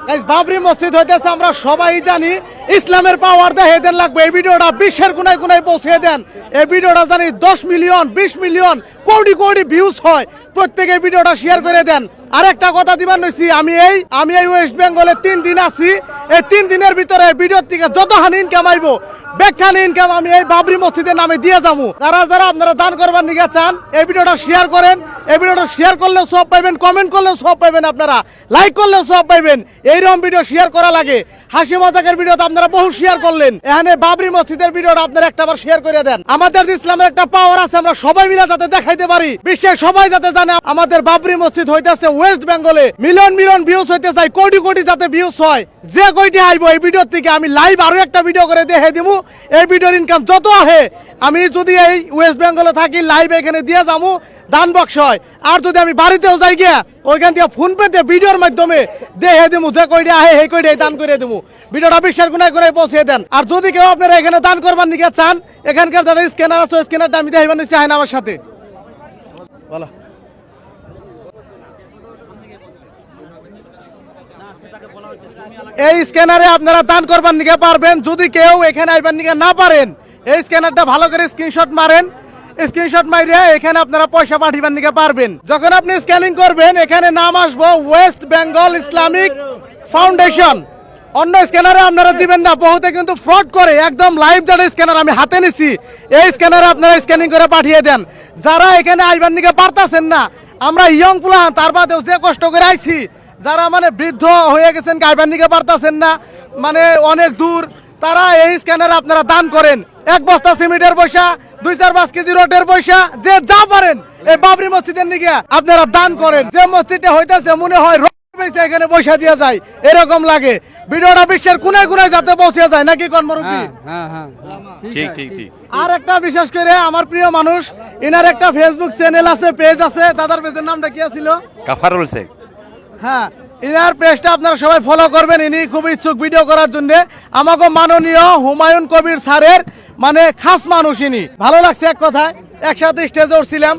Guys Babri মসজিদ হইতেছে আমরা সবাই জানি ইসলামের পাওয়ার দেখাইতে লাগবে। এই ভিডিওটা বিশ্বের কোনায় কোনায় পৌঁছে দেন। এই ভিডিওটা জানি 10 million 20 million crore crore views হয়। প্রত্যেকে ভিডিওটা শেয়ার করে দেন। আরেকটা কথা দিবার নইছি, আমি এই ওয়েস্ট বেঙ্গলে 3 দিন আছি। এই 3 দিনের ভিতরে ভিডিওর থেকে যত হানি ইনকাম আইবো বেখানি ইনকাম আমি এই বাবরি মসজিদের নামে দিয়ে যাবো। যারা যারা আপনারা দান করবার নিকে চান এই ভিডিওটা শেয়ার করেন। এই ভিডিওটা শেয়ার করলেও সব পাইবেন, কমেন্ট করলেও সব পাইবেন, আপনারা লাইক করলেও সব পাইবেন। এইরকম ভিডিও শেয়ার করা লাগে। হাসি মজাকের ভিডিও তো আপনারা বহু শেয়ার করলেন, এখানে বাবরি মসজিদের ভিডিওটা আপনারা একটাবার শেয়ার করে দেন। আমাদের ইসলামের একটা পাওয়ার আছে, আমরা সবাই মিলে যাতে দেখাইতে পারি, বিশ্বের সবাই যাতে জানে আমাদের বাবরি মসজিদ হইতেছে ওয়েস্ট বেঙ্গলে মিলিয়ন মিলিয়ন ভিউজ হইতে চাই, কোটি কোটি যাতে ভিউজ হয়। যে কয়টি আইবো এই ভিডিওর থেকে আমি লাইভ আরো একটা ভিডিও করে দেখে দিব। এই ভিডিওর ইনকাম যত আহে আমি যদি এই ওয়েস্ট বেঙ্গলে থাকি লাইভ এখানে দিয়ে যাবো, দান বক্স হয়। আর যদি আমি বাড়িতেও যাই গিয়া ওইখান থেকে ফোন পে দিয়ে ভিডিওর মাধ্যমে দেখে দিমু, যে কয়টা আহে সেই কয়টাই দান করে দেবো। ভিডিওটা বিশ্বের কোনায় কোনায় পৌঁছে দেন। আর যদি কেউ আপনারা এখানে দান করবার নিকে চান, এখানকার যারা স্ক্যানার আছে স্ক্যানারটা আমি দেখাইবার নিচ্ছি আইন আমার সাথে। বলো এই স্ক্যানারে আপনারা দান করবার নিকে পারবেন। যদি কেউ এখানে আইবার নিকে না পারেন, এই স্ক্যানারটা ভালো করে স্ক্রিনশট মারেন। স্ক্রিনশট মারিয়া এখানে আপনারা পয়সা পাঠিবার নিকে পারবেন। যখন আপনি স্ক্যানিং করবেন এখানে নাম আসবো ওয়েস্ট বেঙ্গল ইসলামিক ফাউন্ডেশন। অন্য স্ক্যানারে আপনারা দিবেন না, বহুতে কিন্তু ফ্রড করে। একদম লাইভ যেটা স্ক্যানার আমি হাতে নিছি, এই স্ক্যানারে আপনারা স্ক্যানিং করে পাঠিয়ে দেন। যারা এখানে আইবার নিকে পারতাছেন না, আমরা ইয়ং পুলাহান তার বাদেও যে কষ্ট করে আইছি, যারা মানে বৃদ্ধ হয়ে গেছেন আইবার নিকে পারতাছেন না, মানে অনেক দূর, তারা এই স্ক্যানারে আপনারা দান করেন। 1 বস্তা সিমেন্টের পয়সা, 2-4-5 কেজি রোটের পয়সা, যে যা পারেন এই বাবরি মসজিদের নিকে আপনারা দান করেন। যে মসজিদটা হইতেছে মনে হয় এখানে পয়সা দিয়ে যায়, এরকম লাগে। ভিডিওটা বিশ্বের কোনায় কোনায় যাতে পৌঁছে যায়, নাকি কর্মরূপী? ঠিক ঠিক ঠিক। আর একটা বিশেষ করে আমার প্রিয় মানুষ, ইনার একটা ফেসবুক চ্যানেল আছে, পেজ আছে। দাদার পেজের নামটা কি ছিল? কাফারুল শেখ। হ্যাঁ, ইনার পেজটা আপনারা সবাই ফলো করবেন। ইনি খুব ইচ্ছুক ভিডিও করার জন্য। আমাকে মাননীয় হুমায়ুন কবির স্যারের মানে খাস মানুষ ইনি। ভালো লাগছে এক কথায়, একসাথে স্টেজে উঠছিলাম।